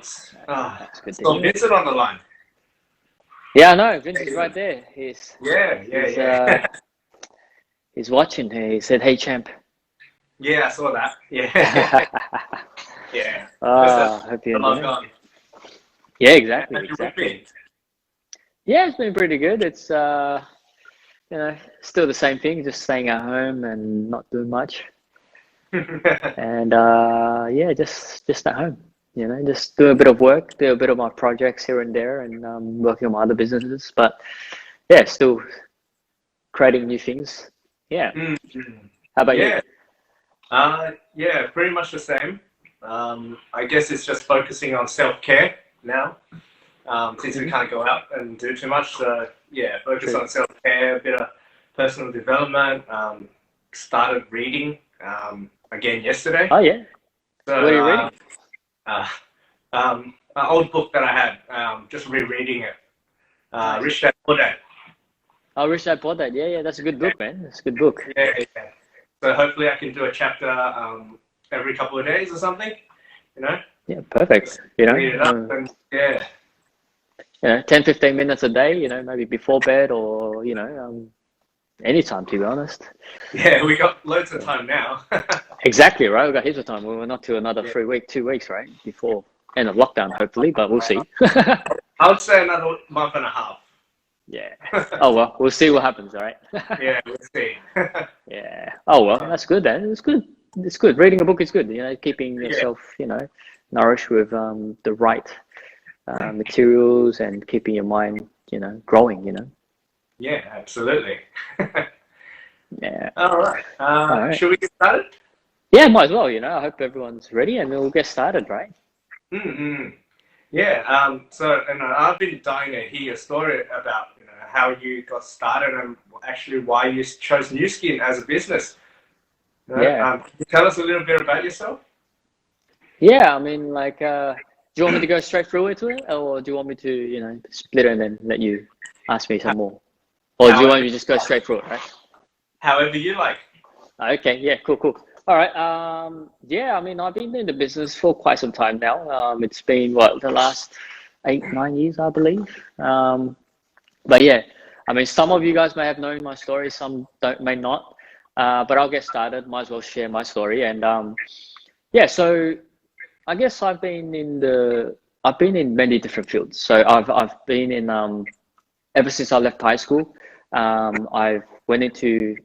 thanks. That's good to So hear. Vincent on the line. Yeah, no, Vince is right there. He's he's Yeah. he's watching. He said, "Hey, champ." Yeah, I saw that. Yeah. Yeah. Hope you Log enjoy. on. Yeah, exactly, How's your week been? exactly. Yeah, it's been pretty good. It's still the same thing, just staying at home and not doing much. And yeah, just at home. Just do a bit of work, do a bit of my projects here and there, and working on my other businesses. But yeah, still creating new things. Yeah. Mm. How about you? Yeah. Yeah, pretty much the same. I guess it's just focusing on self-care now, since we Hmm. can't go out and do too much. So yeah, focus True. on self-care, a bit of personal development. Started reading again yesterday. Oh yeah. So What are you reading? uh, an old book that I had, just rereading it. Nice. Rich Dad Poor Dad. I wish I bought that. Yeah, yeah, that's a good book, man. That's a good book. Yeah. So hopefully I can do a chapter every couple of days or something. You know, Yeah, perfect. just read it up and yeah. 10, 15 minutes a day, maybe before bed or, anytime, to be honest. Yeah, we got loads of So, time now. exactly, right? We've got heaps of time. We're not to another Yeah. 2 weeks, right? Before end of lockdown, hopefully, but we'll see. I would say another month and a half. Yeah. Oh, well, we'll see what happens, all right? Yeah, we'll see. Yeah. Oh, well, that's good then. It's good. It's good. Reading a book is good, keeping Yeah, yourself, nourished with the right materials and keeping your mind, growing. yeah, absolutely. Yeah. All right. All right. Should we get started? Yeah, might as well, I hope everyone's ready and we'll get started, right? Mm-hmm. Yeah. So, I've been dying to hear your story about how you got started and actually why you chose Nu Skin as a business. Yeah. Can you tell us a little bit about yourself? Yeah, I mean, like, do you want me to go straight through into it or do you want me to, split it and then let you ask me some more? Or do you want However, me to just go straight through it, right? however you like. Okay, yeah, cool. All right. Yeah, I mean, I've been in the business for quite some time now. It's been the last 8, 9 years, I believe. But yeah, I mean, some of you guys may have known my story, some may not. But I'll get started. Might as well share my story. And yeah, so I guess I've been in many different fields. So I've been in ever since I left high school. I've went into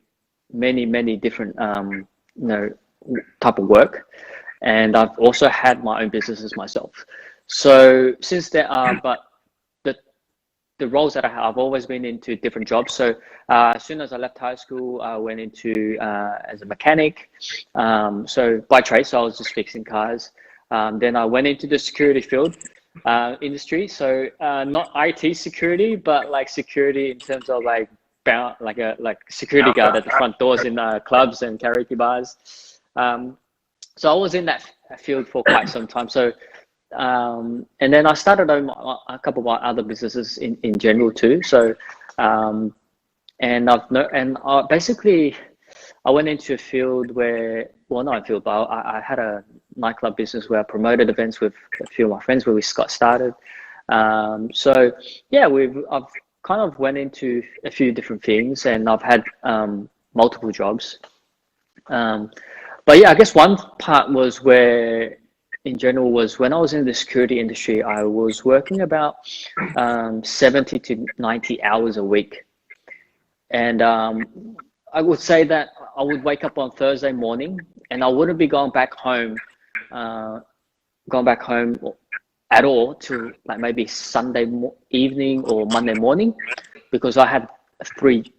many different type of work, and I've also had my own businesses myself. So since there are, but the the roles that I have, I've always been into different jobs. So as soon as I left high school, I went into as a mechanic. So by trade, so I was just fixing cars. Then I went into the security field industry. So not IT security, but like security in terms of like like security guard at the front doors in clubs and karaoke bars. So I was in that field for quite some time. So and then I started a couple of my other businesses in general too. So and basically I went into a field where, well, not a field, but I had a nightclub business where I promoted events with a few of my friends where we got started. So yeah, I've kind of went into a few different things and I've had multiple jobs. But yeah, I guess one part was where, in general, was when I was in the security industry, I was working about 70 to 90 hours a week. And I would say that I would wake up on Thursday morning and I wouldn't be uh, going back home at all to like maybe Sunday evening or Monday morning, because I had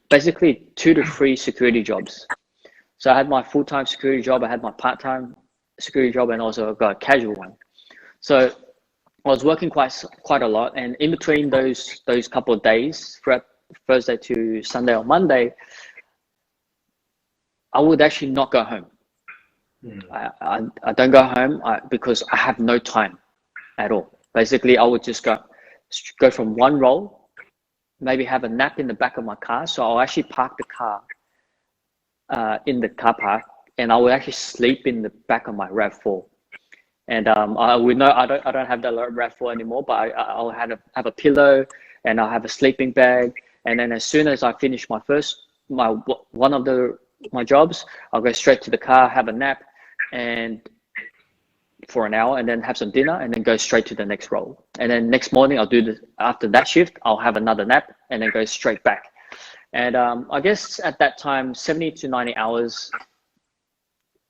basically 2 to 3 security jobs. So I had my full-time security job, I had my part-time security job, and also got a casual one. So I was working quite a lot, and in between those couple of days, from Thursday to Sunday or Monday, I would actually not go home. I don't go home because I have no time at all. Basically, I would just go from one role, maybe have a nap in the back of my car. So I'll actually park the car in the car park, and I will actually sleep in the back of my RAV4. And we know I don't have that raffle anymore, but I'll have a pillow, and I'll have a sleeping bag. And then as soon as I finish one of my jobs, I'll go straight to the car, have a nap, and for an hour, and then have some dinner, and then go straight to the next role. And then next morning, I'll do this. After that shift, I'll have another nap, and then go straight back. And I guess at that time, 70 to 90 hours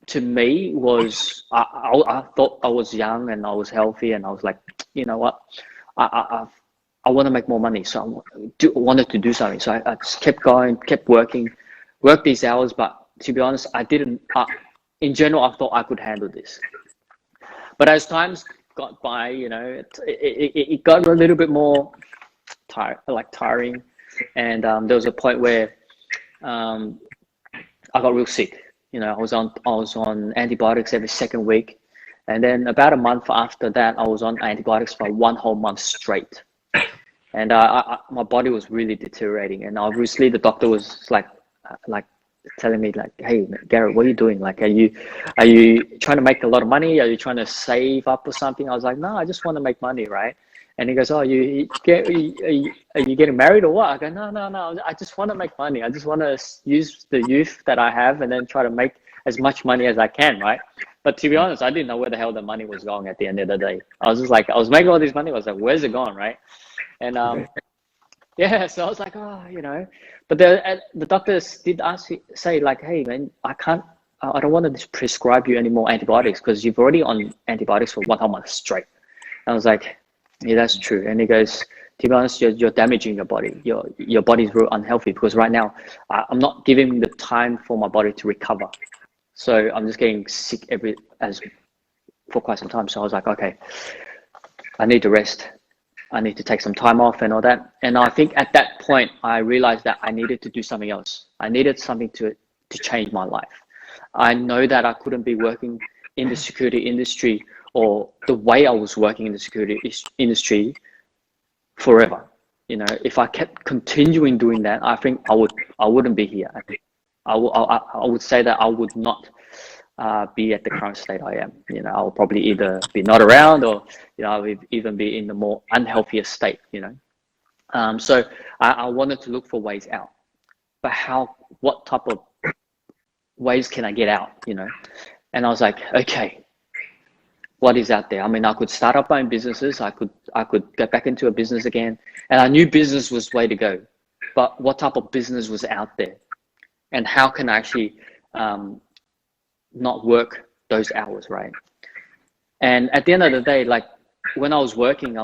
to me was, I thought I was young and I was healthy, and I was like, you know what, I want to make more money, so wanted to do something. So I just kept going, kept working, worked these hours. But to be honest, I didn't. In general, I thought I could handle this. But as times got by, it got a little bit more tiring, and there was a point where I got real sick. I was on antibiotics every second week, and then about a month after that, I was on antibiotics for 1 whole month straight, and my body was really deteriorating. And obviously, the doctor was like telling me like, "Hey, Garrett, what are you doing? Like, are you trying to make a lot of money? Are you trying to save up or something?" I was like, "No, I just want to make money, right?" And he goes, "Oh, are you getting married or what?" I go, No. I just want to make money. I just want to use the youth that I have and then try to make as much money as I can, right? But to be honest, I didn't know where the hell the money was going at the end of the day. I was just like, I was making all this money. I was like, where's it going, right? And yeah, so I was like, but the doctors did say like, "Hey, man, I don't want to prescribe you any more antibiotics because you've already on antibiotics for 1 whole month straight." And I was like, "Yeah, that's true." And he goes, "To be honest, you're damaging your body. Your body's real unhealthy because right now I'm not giving the time for my body to recover. So I'm just getting sick for quite some time." So I was like, "Okay, I need to rest. I need to take some time off and all that." And I think at that point, I realized that I needed to do something else. I needed something to change my life. I know that I couldn't be working in the security industry or the way I was working in the security industry forever. If I kept continuing doing that, I think I wouldn't be here. I would say that I would not be at the current state I am. I'll probably either be not around, or I would even be in the more unhealthier state. So I wanted to look for ways out, but what type of ways can I get out? And I was like, okay, what is out there? I mean, I could start up my own businesses. I could get back into a business again, and I knew business was the way to go. But what type of business was out there, and how can I actually not work those hours, right? And at the end of the day, like when I was working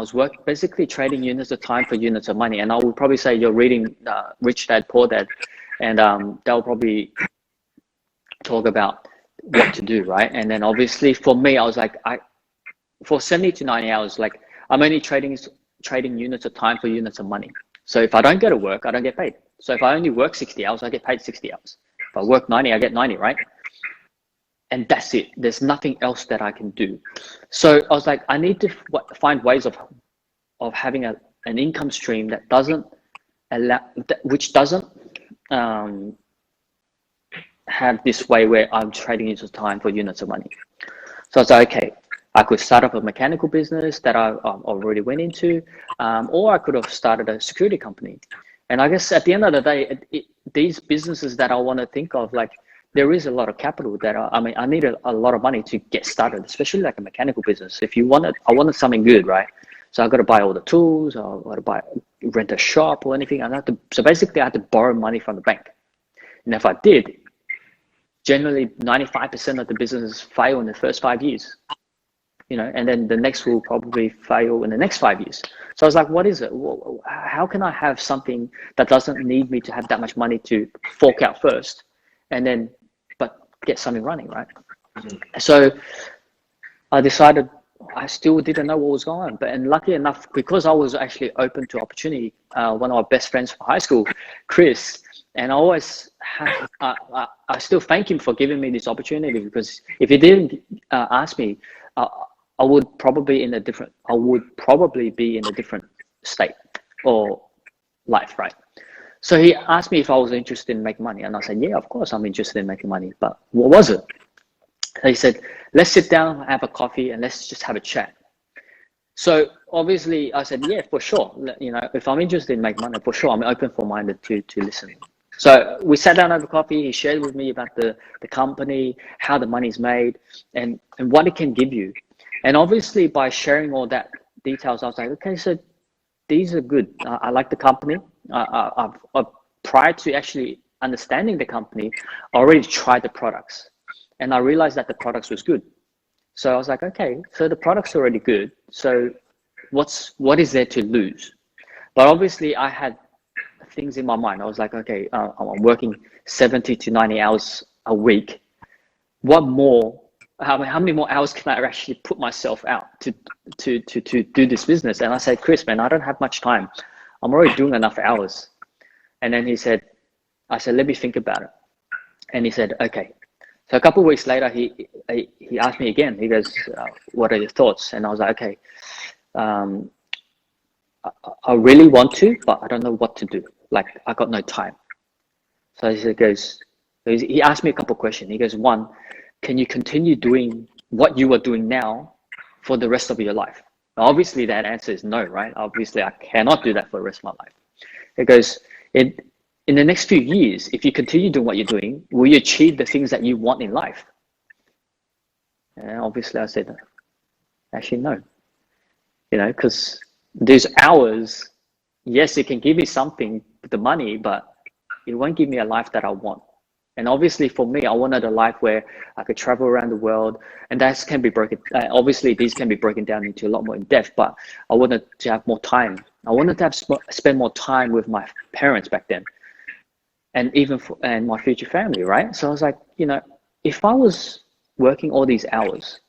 basically trading units of time for units of money. And I would probably say you're reading Rich Dad Poor Dad, and they'll probably talk about what to do, right? And then obviously for me, I was like, for 70 to 90 hours, like I'm only trading units of time for units of money. So if I don't go to work, I don't get paid. So if I only work 60 hours, I get paid 60 hours. If I work 90, I get 90, right? And that's it. There's nothing else that I can do. So I was like, I need to find ways of having an income stream that doesn't have this way where I'm trading into time for units of money. So I was like, okay, I could start up a mechanical business that I already went into, or I could have started a security company. And I guess at the end of the day, these businesses that I want to think of, like, there is a lot of capital that I need a lot of money to get started, especially like a mechanical business. I wanted something good, right? So I got to buy all the tools, or I got to rent a shop or anything. So basically I had to borrow money from the bank. And if I did, generally 95% of the businesses fail in the first 5 years, and then the next will probably fail in the next 5 years. So I was like, what is it? How can I have something that doesn't need me to have that much money to fork out first, and then but get something running, right? So I decided, I still didn't know what was going on, and lucky enough, because I was actually open to opportunity, one of our best friends from high school, Chris, and I always I still thank him for giving me this opportunity, because if he didn't ask me, I would probably be in a different state or life, right? So he asked me if I was interested in making money, and I said, yeah, of course I'm interested in making money, but what was it? He said, let's sit down, have a coffee, and let's just have a chat. So obviously I said, yeah, for sure. You know, if I'm interested in making money, for sure, I'm open-minded to listen. So we sat down over coffee. He shared with me about the company, how the money's made, and what it can give you. And obviously by sharing all that details, I was like, okay, so these are good. I like the company. Prior to actually understanding the company, I already tried the products, and I realized that the products was good. So I was like, okay, so the product's already good. So what is there to lose? But obviously, I had things in my mind. I was like, okay, I'm working 70 to 90 hours a week. What more? How many more hours can I actually put myself out to do this business? And I said, Chris, man, I don't have much time. I'm already doing enough hours. And then I said, let me think about it. And he said, okay. So a couple of weeks later, he asked me again. He goes, what are your thoughts? And I was like, okay, I really want to, but I don't know what to do. Like, I got no time. So he asked me a couple of questions. He goes, one, can you continue doing what you are doing now for the rest of your life? Now, obviously, that answer is no, right? Obviously, I cannot do that for the rest of my life. It goes, in the next few years, if you continue doing what you're doing, will you achieve the things that you want in life? And obviously I said, actually, no. You know, because those hours, yes, it can give me something, the money, but it won't give me a life that I want. And obviously for me, I wanted a life where I could travel around the world, and that can be broken. Obviously, these can be broken down into a lot more in depth, but I wanted to have more time. I wanted to spend more time with my parents back then, and and my future family, right? So I was like, you know, if I was working all these hours,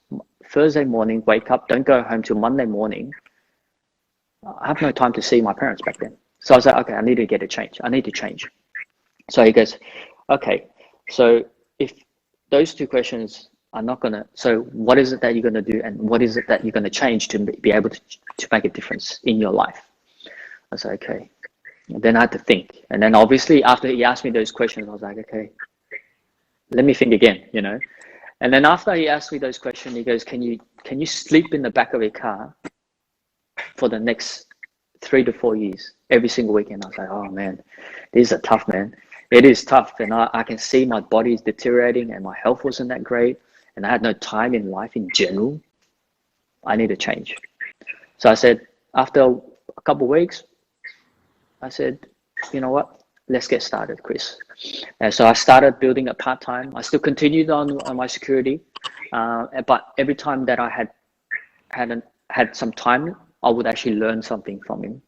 Thursday morning, wake up, don't go home till Monday morning, I have no time to see my parents back then. So I was like, okay, I need to get a change. I need to change. So he goes, okay, so if those two questions are not gonna, so what is it that you're gonna do, and what is it that you're gonna change to be able to make a difference in your life? I was like, okay. And then I had to think. And then obviously after he asked me those questions, I was like, okay, let me think again, you know. And then after he asked me those questions, he goes, can you sleep in the back of your car for the next 3 to 4 years, every single weekend? I was like, oh man, these are tough, man. It is tough. And I can see my body's deteriorating and my health wasn't that great. And I had no time in life in general. I need to change. So I said, after a couple of weeks, I said, you know what? Let's get started, Chris. And so I started building it part-time. I still continued on my security, but every time that I had some time, I would actually learn something from him,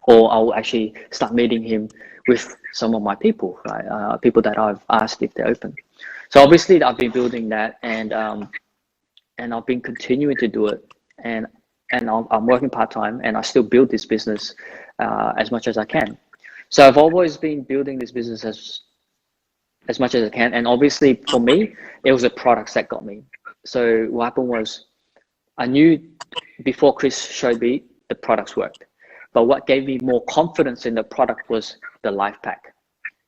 or I will actually start meeting him with some of my people, right? People that I've asked if they're open. So obviously I've been building that, and I've been continuing to do it, and I'm working part-time, and I still build this business as much as I can. So I've always been building this business as much as I can. And obviously for me, it was the products that got me. So what happened was, I knew before Chris showed me, the products worked. But what gave me more confidence in the product was the Life Pack.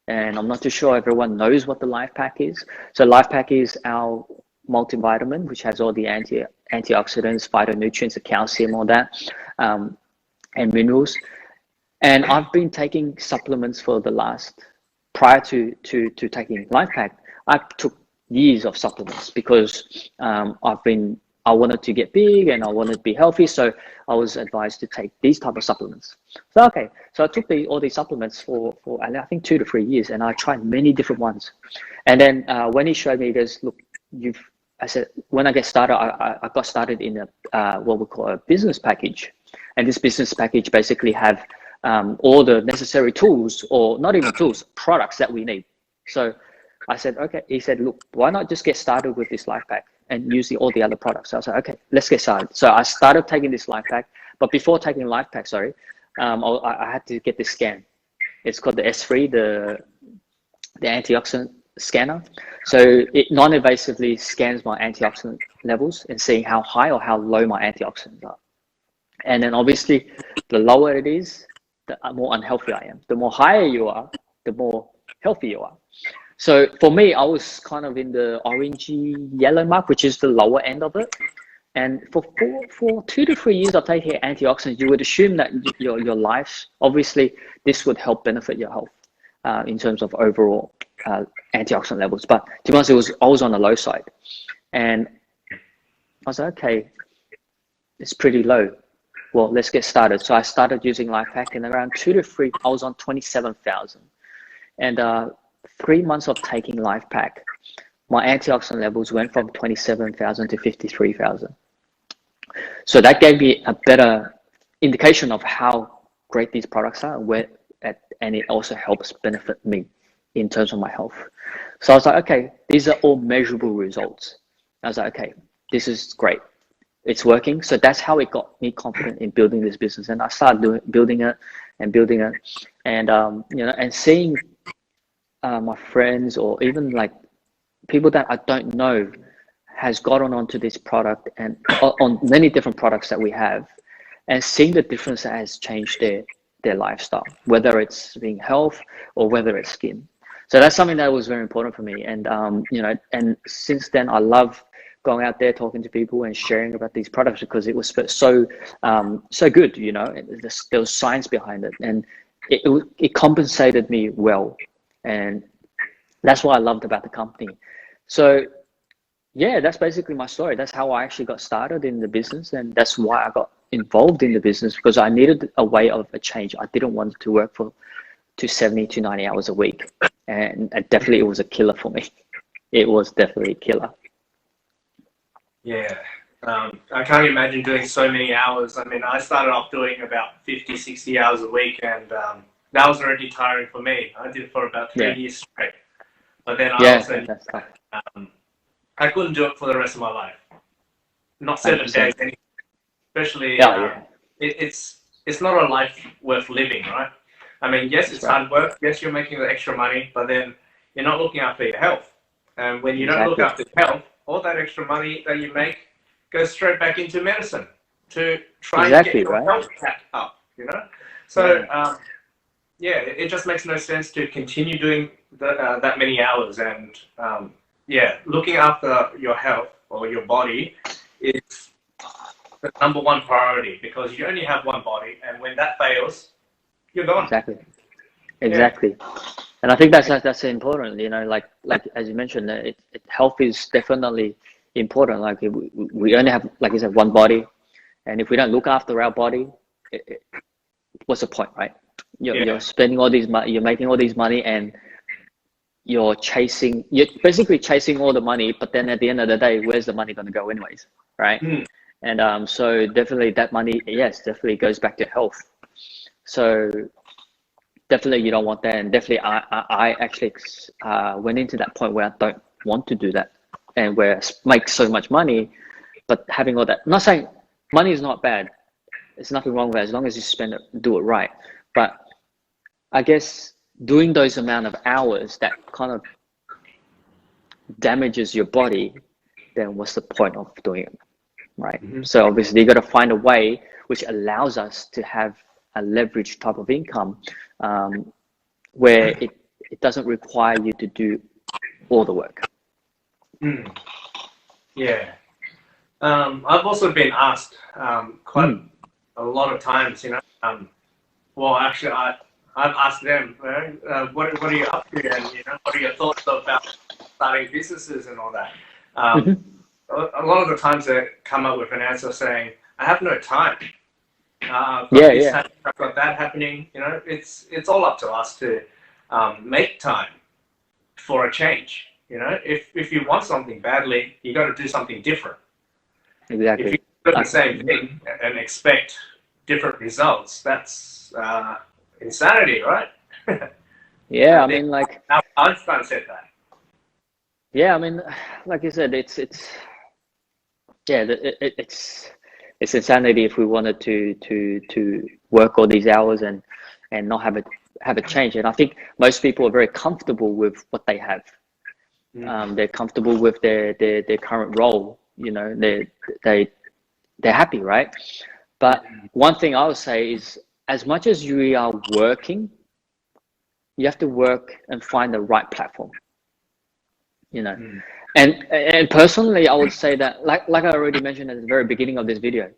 And I'm not too sure everyone knows what the Life Pack is. So Life Pack is our multivitamin, which has all the antioxidants, phytonutrients, the calcium, all that, and minerals. And I've been taking supplements for the last, prior to taking Life Pack, I took years of supplements because I wanted to get big and I wanted to be healthy. So I was advised to take these type of supplements. So, okay. So I took all these supplements for I think 2 to 3 years, and I tried many different ones. And then when he showed me, he goes, look, I said, when I get started, I got started in what we call a business package. And this business package basically have all the necessary tools, or not even tools, products that we need. So I said, okay. He said, look, why not just get started with this Life Pack and use all the other products? So I said, okay, let's get started. So I started taking this Life Pack, but before taking Life Pack, I had to get this scan. It's called the S3, the antioxidant scanner. So it non-invasively scans my antioxidant levels and seeing how high or how low my antioxidants are. And then obviously, the lower it is, the more unhealthy I am. The more higher you are, the more healthy you are. So for me, I was kind of in the orangey yellow mark, which is the lower end of it. And for 2 to 3 years of taking antioxidants, you would assume that your life, obviously, this would help benefit your health in terms of overall antioxidant levels. But to be honest, I was on the low side. And I was like, okay, it's pretty low. Well, let's get started. So I started using LifePack, and around 2 to 3, I was on 27,000. And 3 months of taking LifePack, my antioxidant levels went from 27,000 to 53,000. So that gave me a better indication of how great these products are, and it also helps benefit me in terms of my health. So I was like, okay, these are all measurable results. I was like, okay, this is great. It's working. So that's how it got me confident in building this business. And I started building it. And, and seeing my friends, or even like people that I don't know, has gotten onto this product and on many different products that we have, and seeing the difference that has changed their lifestyle, whether it's being health or whether it's skin. So that's something that was very important for me. And, and since then I love going out there, talking to people and sharing about these products, because it was so good, there was science behind it, and it compensated me well. And that's what I loved about the company. So yeah, that's basically my story. That's how I actually got started in the business, and that's why I got involved in the business, because I needed a way of a change. I didn't want to work for 70 to 90 hours a week, and definitely it was a killer for me. It was definitely a killer. Yeah. I can't imagine doing so many hours. I mean, I started off doing about 50, 60 hours a week, and that was already tiring for me. I did it for about 3 years straight. But then I also, that's tough. I couldn't do it for the rest of my life. Not 7 days, anyway. Especially, it's not a life worth living, right? I mean, yes, it's hard work. Yes, you're making the extra money, but then you're not looking after your health. And when you don't look after your health, all that extra money that you make goes straight back into medicine to try and get your health back up, So, it just makes no sense to continue doing that many hours. And, looking after your health or your body is the number one priority, because you only have one body, and when that fails, you're gone. Exactly. And I think that's important, like as you mentioned, health is definitely important. Like we only have, like you said, one body, and if we don't look after our body, what's the point, right? You're spending all these money, you're making all these money, and you're basically chasing all the money, but then at the end of the day, where's the money going to go anyways, right? And so definitely that money, definitely goes back to health. So definitely you don't want that. And definitely I actually went into that point where I don't want to do that, and where I make so much money, but having all that, I'm not saying money is not bad. There's nothing wrong with it as long as you spend it, do it right. But I guess doing those amount of hours that kind of damages your body, then what's the point of doing it, right? So obviously you got to find a way which allows us to have a leverage type of income, where it doesn't require you to do all the work. I've also been asked quite a lot of times, well, actually, I've asked them, what are you up to, and what are your thoughts about starting businesses and all that. A lot of the times they come up with an answer saying, "I have no time. I've got that happening." It's all up to us to make time for a change. If you want something badly, you got to do something different. Exactly. If you do the same thing and expect different results, that's insanity, right? I mean, like Einstein said that. I mean, like you said, it's insanity if we wanted to work all these hours and not have a change. And I think most people are very comfortable with what they have. They're comfortable with their current role. They're happy, right? But one thing I would say is, as much as you are working, you have to work and find the right platform. you know. And personally, I would say that, like I already mentioned at the very beginning of this video,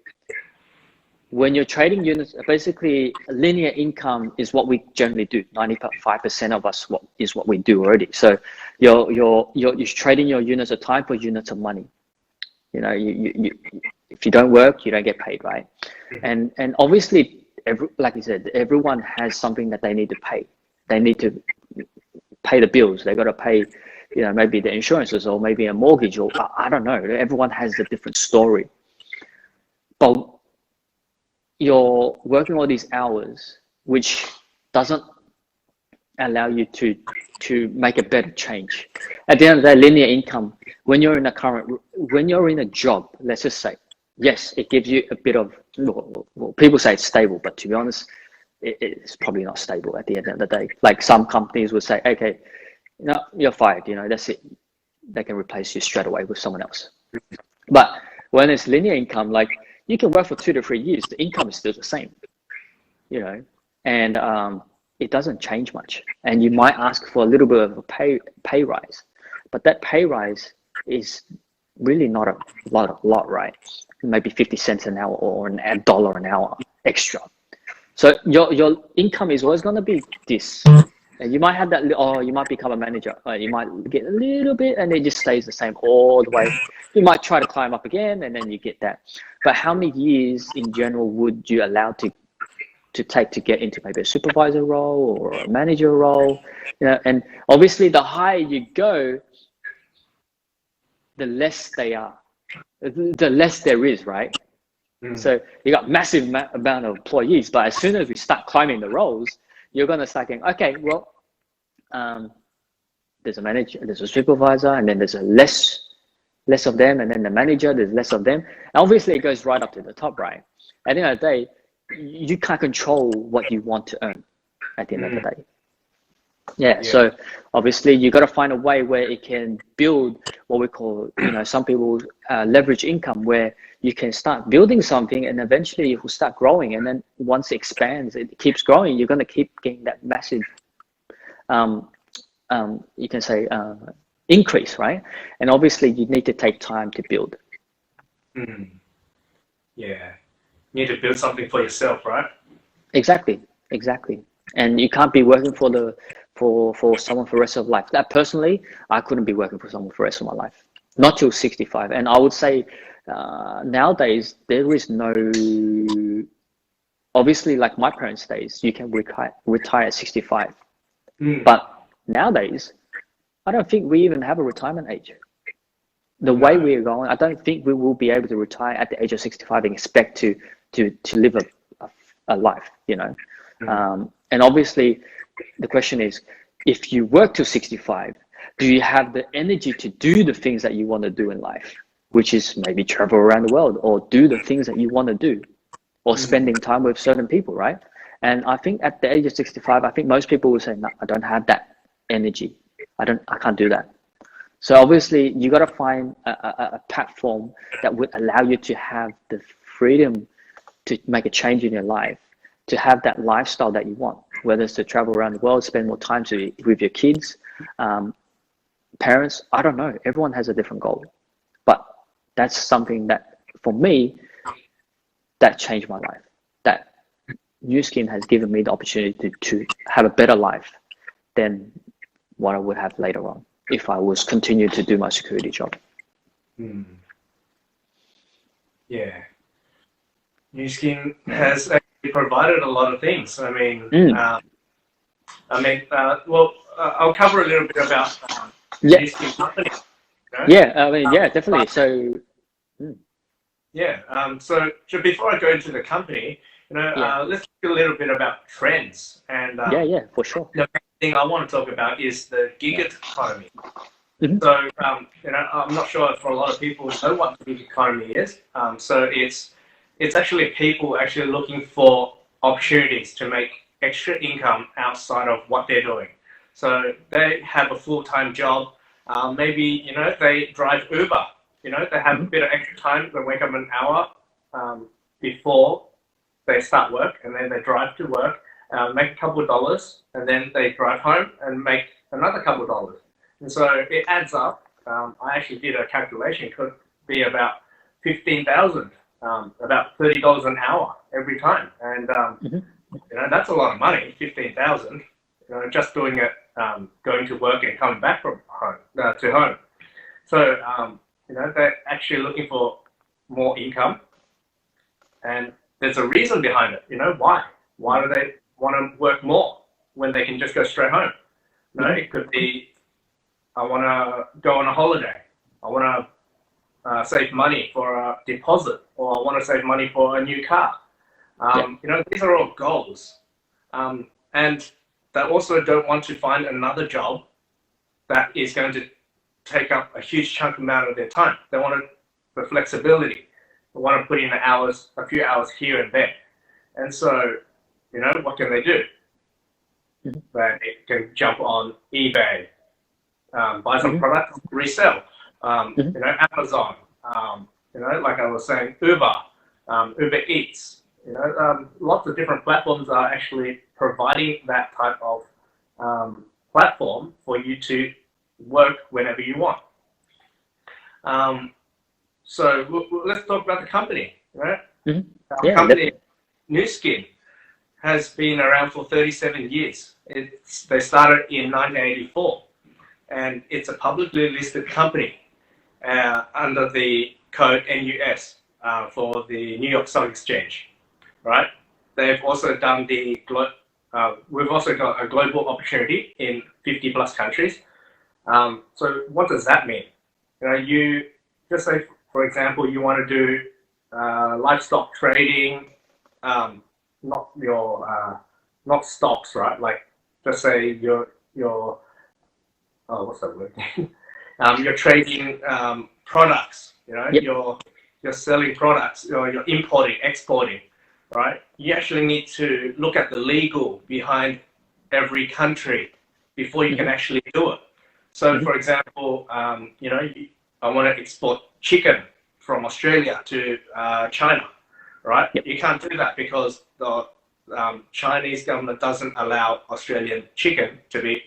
when you're trading units, basically linear income is what we generally do. 95% of us is what we do already. So you're trading your units of time for units of money. You know, you if you don't work, you don't get paid, right? And obviously, like you said, everyone has something that they need to pay. They need to pay the bills. They got to pay, you know, maybe the insurances or maybe a mortgage, or I don't know. Everyone has a different story. But you're working all these hours, which doesn't allow you to make a better change. At the end of the day, linear income, when you're in a job, let's just say, yes, it gives you a bit of, well, people say it's stable, but to be honest, it's probably not stable at the end of the day. Like some companies would say, okay, you know, you're fired, you know, that's it. They can replace you straight away with someone else. But when it's linear income, like you can work for 2 to 3 years, the income is still the same, you know, and it doesn't change much. And you might ask for a little bit of a pay rise, but that pay rise is really not a lot, right? Maybe 50 cents an hour or a dollar an hour extra. So your income is always going to be this. And you might have that, or you might become a manager. You might get a little bit and it just stays the same all the way. You might try to climb up again and then you get that. But how many years in general would you allow to take to get into maybe a supervisor role or a manager role? You know, and obviously the higher you go, the less they are, the less there is, right? So you got massive amount of employees, but as soon as we start climbing the roles, you're going to start going, okay, well, there's a manager, there's a supervisor, and then there's a less of them, and then the manager, there's less of them. And obviously it goes right up to the top, right? At the end of the day, you can't control what you want to earn at the end of the day. Yeah, so obviously you got to find a way where it can build what we call, you know, some people leverage income, where you can start building something and eventually it will start growing. And then once it expands, it keeps growing, you're going to keep getting that massive, you can say, increase, right? And obviously you need to take time to build. Yeah, you need to build something for yourself, right? Exactly. And you can't be working for someone for the rest of life. That personally, I couldn't be working for someone for the rest of my life, not till 65. And I would say nowadays there is no, obviously like my parents' days, you can retire at 65. But nowadays, I don't think we even have a retirement age. The way we're going, I don't think we will be able to retire at the age of 65 and expect to live a life, you know. And obviously, the question is, if you work till 65, do you have the energy to do the things that you want to do in life, which is maybe travel around the world or do the things that you want to do, or spending time with certain people, right? And I think at the age of 65, I think most people will say, no, I don't have that energy. I can't do that. So obviously, you got to find a platform that would allow you to have the freedom to make a change in your life, to have that lifestyle that you want, whether it's to travel around the world, spend more time with your kids, parents, I don't know. Everyone has a different goal. But that's something that, for me, that changed my life. That New Skin has given me the opportunity to have a better life than what I would have later on if I was continuing to do my security job. Yeah. New Skin has actually provided a lot of things. I mean, well, I'll cover a little bit about New Skin company. You know? Yeah, I mean, yeah, definitely. So, so before I go into the company, you know, let's talk a little bit about trends. And for sure. The main thing I want to talk about is the gig economy. So, you know, I'm not sure if a lot of people know what the gig economy is. So it's actually people actually looking for opportunities to make extra income outside of what they're doing. So they have a full-time job. Maybe, you know, they drive Uber. You know, they have a bit of extra time. They wake up an hour before they start work, and then they drive to work, make a couple of dollars, and then they drive home and make another couple of dollars. And so it adds up, I actually did a calculation. It could be about 15,000, about $30 an hour every time, and that's a lot of money. 15,000, just doing it, going to work and coming back from home to home. So they're actually looking for more income, and there's a reason behind it. Why? Why do they want to work more when they can just go straight home? It could be, I want to go on a holiday. I want to save money for a deposit, or I want to save money for a new car. These are all goals. And they also don't want to find another job that is going to take up a huge chunk amount of their time. They want the flexibility. They want to put in a few hours here and there. And so, what can they do? They can jump on eBay, buy some products, resell. Amazon, like I was saying, Uber Eats. Lots of different platforms are actually providing that type of platform for you to work whenever you want. So let's talk about the company, right? Our company, Nu Skin, has been around for 37 years. They started in 1984, and it's a publicly listed company under the code NUS for the New York Stock Exchange, right? They've also done we've also got a global opportunity in 50 plus countries. So what does that mean? You just say, for example, you want to do livestock trading, not stocks, right? Like, just say you're what's that word? You're trading products. You're selling products, or you're importing, exporting, right? You actually need to look at the legal behind every country before you can actually do it. So, for example, I want to export chicken from Australia to China, right? You can't do that because the Chinese government doesn't allow Australian chicken to be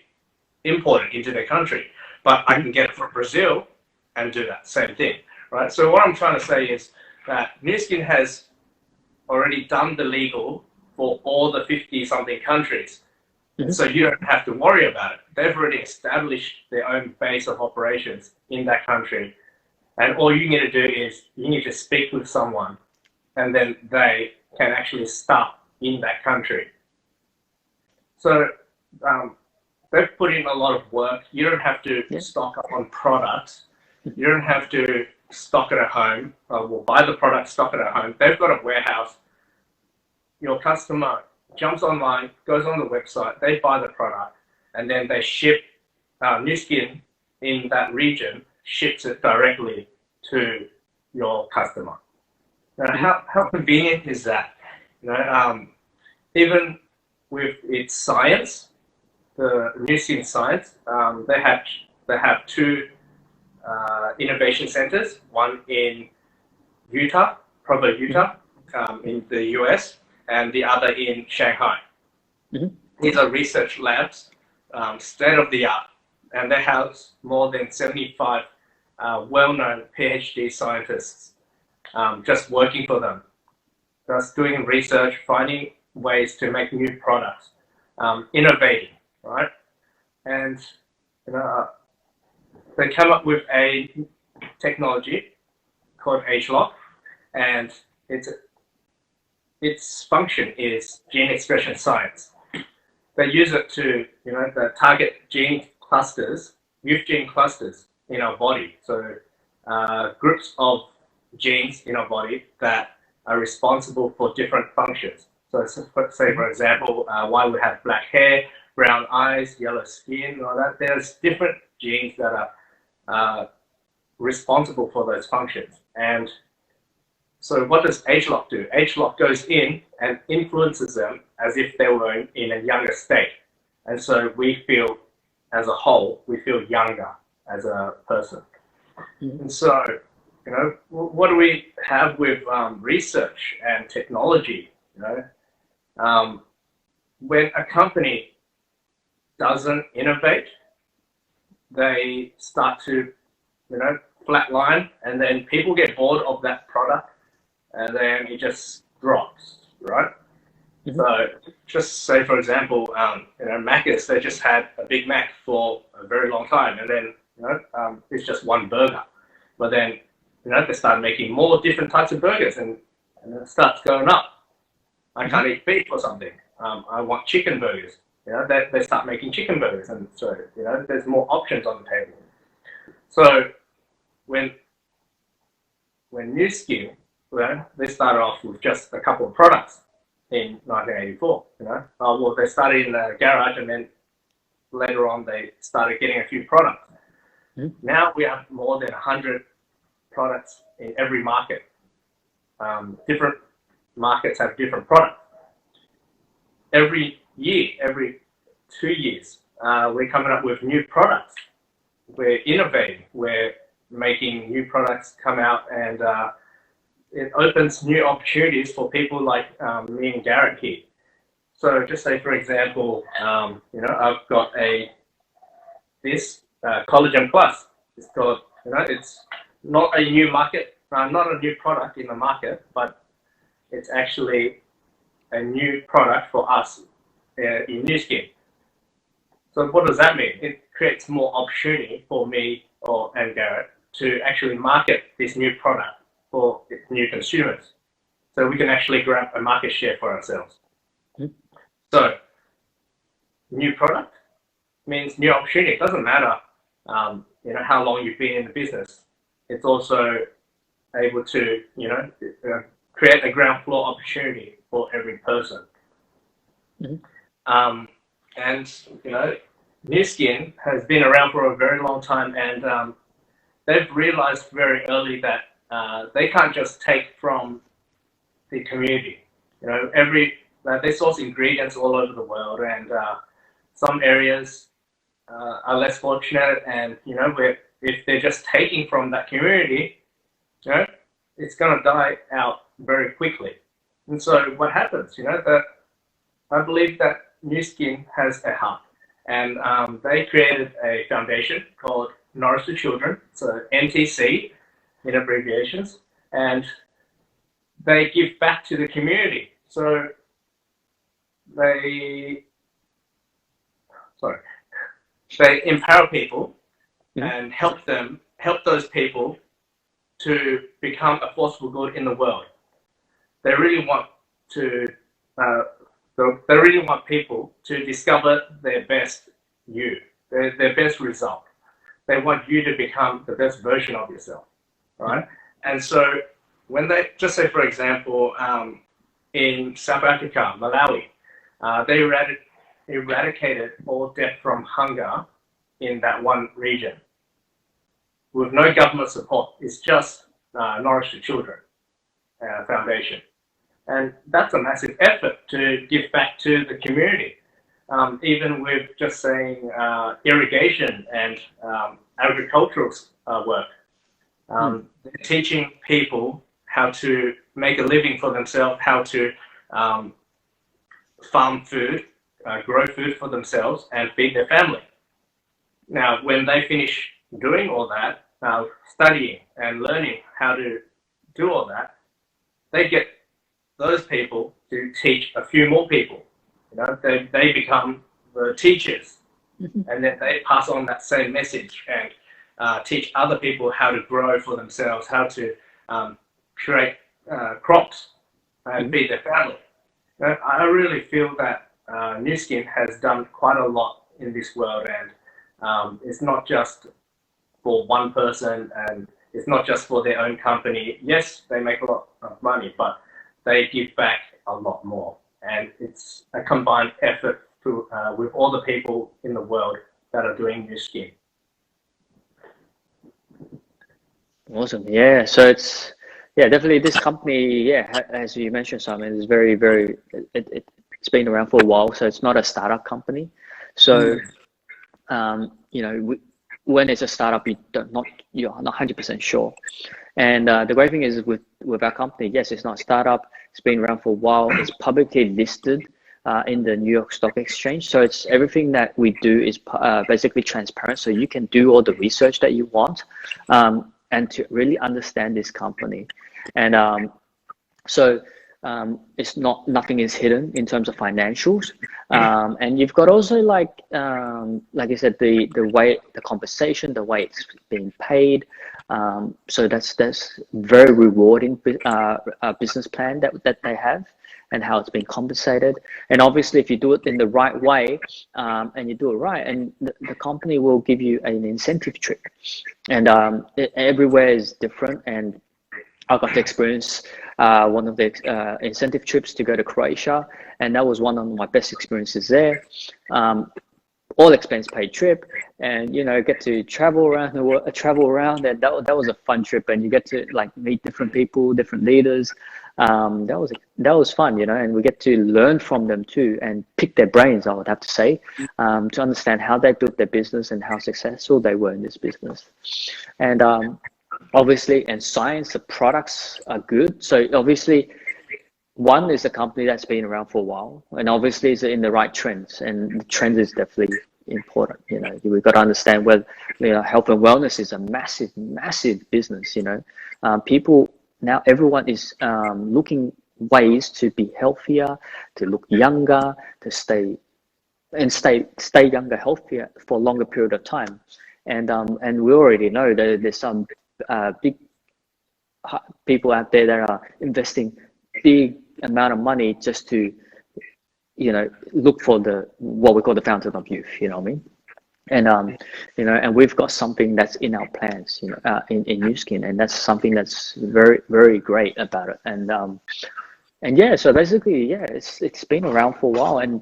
imported into their country. But I can get it from Brazil and do that same thing, right? So what I'm trying to say is that Nu Skin has already done the legal for all the 50-something countries. So you don't have to worry about it. They've already established their own base of operations in that country. And all you need to do is you need to speak with someone, and then they can actually start in that country. So they've put in a lot of work. You don't have to stock up on products. You don't have to stock it at home. We'll buy the product, stock it at home. They've got a warehouse. Your customer jumps online, goes on the website, they buy the product, and then they ship Nu Skin in that region, ships it directly to your customer. Now, how convenient is that? Even with its science, the Nu Skin science, they have two innovation centers, one in Provo, Utah, in the US, and the other in Shanghai. These are research labs, state of the art, and they house more than 75 well-known PhD scientists just working for them, just doing research, finding ways to make new products, innovating, right? And they come up with a technology called ageLOC, and its function is gene expression science. They use it to, the target gene clusters, youth gene clusters in our body. So groups of genes in our body that are responsible for different functions. So say, for example, why we have black hair, brown eyes, yellow skin, all that. There's different genes that are responsible for those functions. And so what does ageLOC do? ageLOC goes in and influences them as if they were in a younger state. And so we feel, as a whole, we feel younger as a person. And so, what do we have with research and technology? When a company doesn't innovate, they start to flat line, and then people get bored of that product, and then it just drops, right? Mm-hmm. So just say, for example, Macca's, they just had a Big Mac for a very long time, and then it's just one burger. But then they start making more different types of burgers, and it starts going up. I can't eat beef or something. I want chicken burgers. They start making chicken burgers, and so there's more options on the table. So when New Skin, they started off with just a couple of products in 1984. Well, they started in the garage, and then later on they started getting a few products. Mm-hmm. Now we have more than 100 products in every market. Different markets have different products. Every year, every 2 years, we're coming up with new products. We're innovating. We're making new products come out, and it opens new opportunities for people like me and Garrett here. So just say, for example, I've got this Collagen Plus. It's got, it's not a new market, not a new product in the market, but it's actually a new product for us in New Skin. So what does that mean? It creates more opportunity for me and Garrett to actually market this new product for new consumers. So we can actually grab a market share for ourselves. Mm-hmm. So new product means new opportunity. It doesn't matter how long you've been in the business. It's also able to create a ground floor opportunity for every person. Mm-hmm. And New Skin has been around for a very long time, and they've realized very early that they can't just take from the community. They source ingredients all over the world, and some areas are less fortunate, and if they're just taking from that community, it's going to die out very quickly. And so what happens, that I believe that New Skin has a heart, and they created a foundation called Nourish the Children, so NTC in abbreviations, and they give back to the community. So they empower people and help those people to become a force for good in the world. They really want people to discover their best you, their best result. They want you to become the best version of yourself, right? And so when they, just say for example, in South Africa, Malawi, they eradicated all death from hunger in that one region with no government support. It's just Nourish the Children Foundation. And that's a massive effort to give back to the community. Even with just saying irrigation and agricultural work. They're teaching people how to make a living for themselves, how to farm food, grow food for themselves, and feed their family. Now, when they finish doing all that, studying and learning how to do all that, they get those people to teach a few more people. They become the teachers, and then they pass on that same message and teach other people how to grow for themselves, how to create crops and feed their family. I really feel that New Skin has done quite a lot in this world, and it's not just for one person, and it's not just for their own company. Yes, they make a lot of money, but they give back a lot more. And it's a combined effort with all the people in the world that are doing New Skin. Awesome. Yeah. So it's, definitely this company, as you mentioned, Simon, is very, very, it's been around for a while. So it's not a startup company. So, when it's a startup, you're not 100% sure. And the great thing is with our company, yes, it's not a startup. It's been around for a while. It's publicly listed in the New York Stock Exchange. So it's everything that we do is basically transparent. So you can do all the research that you want, and to really understand this company. And so it's nothing is hidden in terms of financials. And you've got also like I said, the way the compensation, the way it's being paid. So that's very rewarding business plan that they have, and how it's been compensated. And obviously, if you do it in the right way, and you do it right, and the company will give you an incentive trip. And everywhere is different. And I got to experience one of the incentive trips to go to Croatia, and that was one of my best experiences there. All expense paid trip, and get to travel around the world, and that was a fun trip. And you get to like meet different people, different leaders. That was fun, and we get to learn from them too, and pick their brains, I would have to say, to understand how they built their business and how successful they were in this business. And obviously, and science, the products are good. So obviously, one is a company that's been around for a while, and obviously is in the right trends, and the trend is definitely important. We've got to understand whether health and wellness is a massive business. People now, everyone is looking ways to be healthier, to look younger, to stay younger, healthier for a longer period of time. And we already know that there's some big people out there that are investing big amount of money just to look for what we call the fountain of youth. You know what I mean? And and we've got something that's in our plans, in New Skin, and that's something that's very, very great about it. And yeah, so basically, yeah, it's been around for a while, and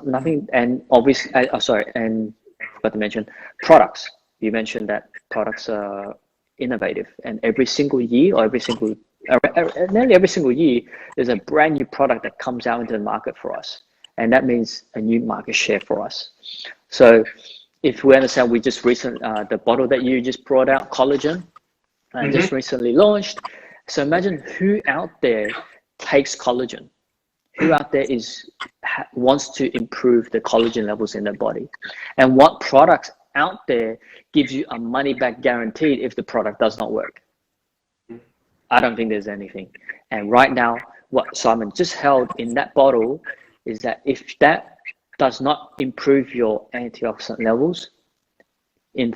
nothing. And obviously, and forgot to mention products. You mentioned that products are innovative, and every single year, or nearly every single year, there's a brand new product that comes out into the market for us, and that means a new market share for us. So if we understand, we just the bottle that you just brought out, collagen, just recently launched. So imagine who out there takes collagen, who out there wants to improve the collagen levels in their body, and what products out there gives you a money back guaranteed if the product does not work. I don't think there's anything. And right now, what Simon just held in that bottle is that if that does not improve your antioxidant levels in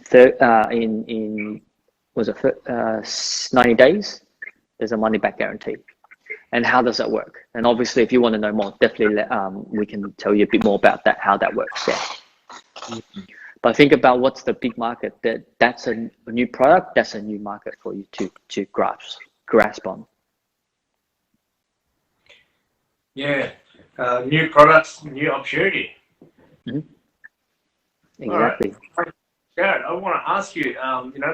90 days, there's a money back guarantee. And how does that work? And obviously, if you want to know more, definitely we can tell you a bit more about that, how that works. Yeah. But think about what's the big market. That's a new product. That's a new market for you to grasp on. Yeah, new products, new opportunity. Exactly. Right. Garrett, I want to ask you,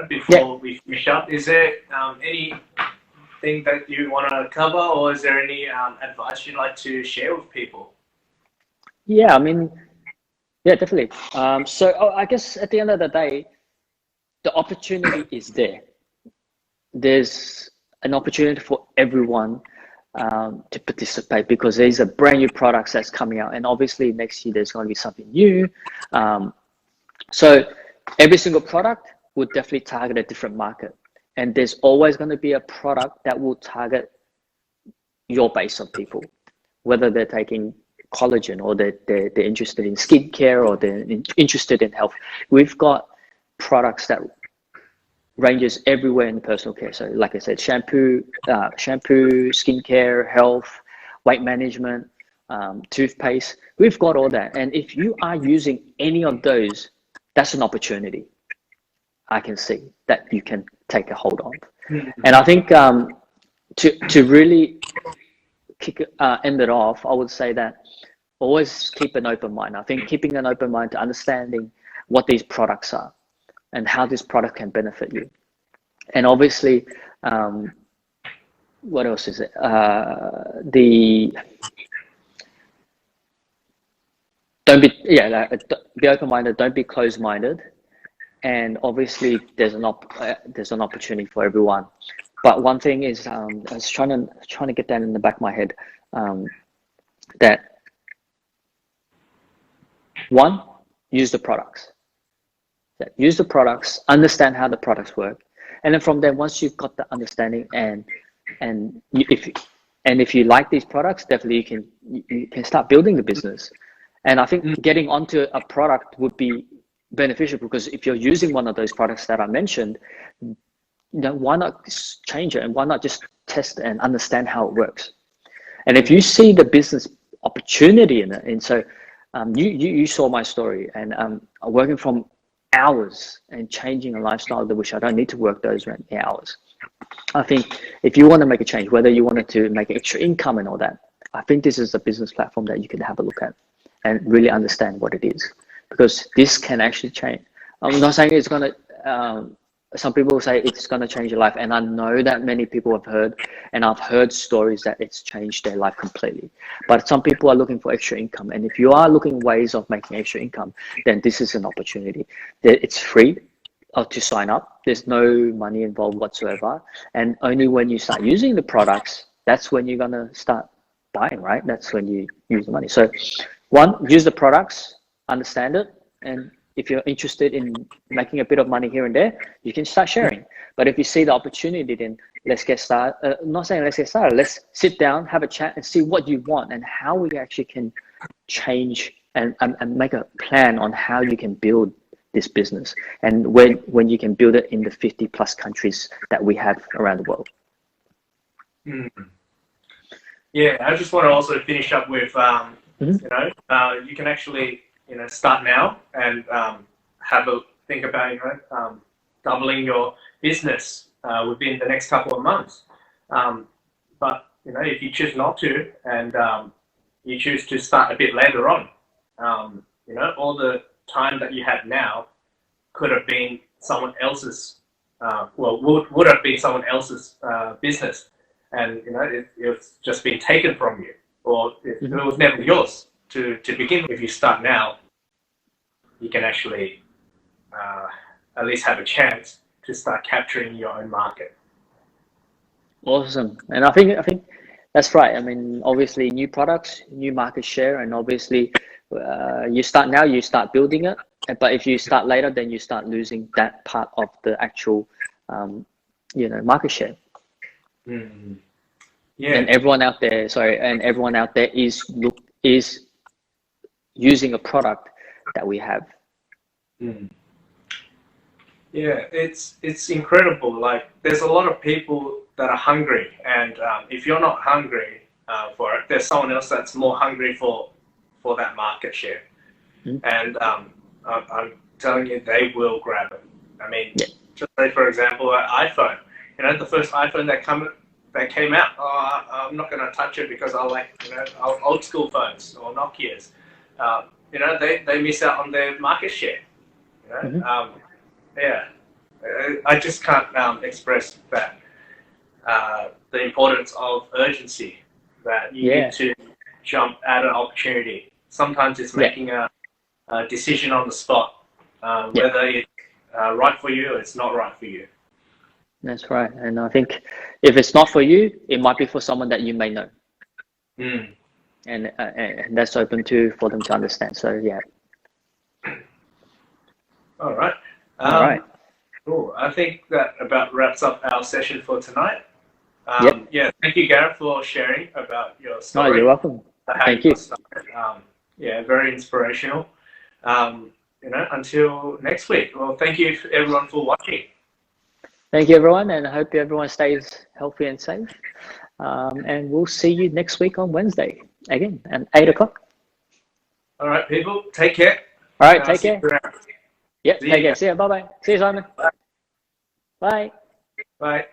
before we finish up, is there anything that you want to cover, or is there any advice you'd like to share with people? Yeah, I mean, yeah, definitely. So I guess at the end of the day, the opportunity is there. There's an opportunity for everyone to participate, because there's a brand new products that's coming out, and obviously next year there's going to be something new. So every single product would definitely target a different market, and there's always going to be a product that will target your base of people, whether they're taking collagen, or they're interested in skincare, or they're interested in health. We've got products that ranges everywhere in personal care. So like I said, shampoo, skincare, health, weight management, toothpaste. We've got all that. And if you are using any of those, that's an opportunity I can see that you can take a hold of. And I think to really end it off, I would say that always keep an open mind. I think keeping an open mind to understanding what these products are and how this product can benefit you. And obviously, what else is it? Be open-minded, don't be closed-minded. And obviously there's an opportunity for everyone. But one thing is, I was trying to get that in the back of my head, that One, use the products. Use the products, understand how the products work, and then from there, once you've got the understanding if you like these products, definitely you can start building the business. And I think getting onto a product would be beneficial, because if you're using one of those products that I mentioned, why not change it, and why not just test and understand how it works? And if you see the business opportunity in it, and so you saw my story, and working from hours and changing a lifestyle that which I don't need to work those many hours. I think if you want to make a change, whether you wanted to make extra income and all that, I think this is a business platform that you can have a look at and really understand what it is, because this can actually change. I'm not saying it's going to, some people say it's going to change your life. And I know that many people have heard, and I've heard stories that it's changed their life completely. But some people are looking for extra income. And if you are looking ways of making extra income, then this is an opportunity. It's free to sign up. There's no money involved whatsoever. And only when you start using the products, that's when you're going to start buying, right? That's when you use the money. So one, use the products, understand it, and if you're interested in making a bit of money here and there, you can start sharing. But if you see the opportunity, then let's get started. Not saying let's get started. Let's sit down, have a chat, and see what you want and how we actually can change and make a plan on how you can build this business, and when you can build it in the 50 plus countries that we have around the world. Yeah, I just want to also finish up with, you can actually, start now and have a think about, doubling your business within the next couple of months. But, if you choose not to, and you choose to start a bit later on, all the time that you have now could have been someone else's, would have been someone else's business. And, it's just been taken from you, or it was never yours to begin with. If you start now, you can actually at least have a chance to start capturing your own market. Awesome. And I think that's right. I mean, obviously new products, new market share, and obviously you start now, you start building it. But if you start later, then you start losing that part of the actual, market share. Mm-hmm. Yeah. And everyone out there is using a product that we have. Yeah, it's incredible. Like, there's a lot of people that are hungry, and if you're not hungry for it, there's someone else that's more hungry for that market share. And I'm telling you, they will grab it. I mean, just say, for example, an iPhone. The first iPhone that came out, I'm not going to touch it because I like, old school phones or Nokias. They miss out on their market share. I just can't express that the importance of urgency, that you need to jump at an opportunity. Sometimes it's making a decision on the spot, whether it's right for you or it's not right for you. That's right. And I think if it's not for you, it might be for someone that you may know. And that's open for them to understand. So, yeah. All right. All right. Cool. I think that about wraps up our session for tonight. Yeah. Thank you, Garrett, for sharing about your story. No, you're welcome. Thank you. Very inspirational. Until next week. Well, thank you everyone for watching. Thank you, everyone, and I hope everyone stays healthy and safe. And we'll see you next week on Wednesday, again, at 8 o'clock. All right, people, take care. All right, take care. Yep, take care. See you. Bye-bye. See you, Simon. Bye. Bye. Bye.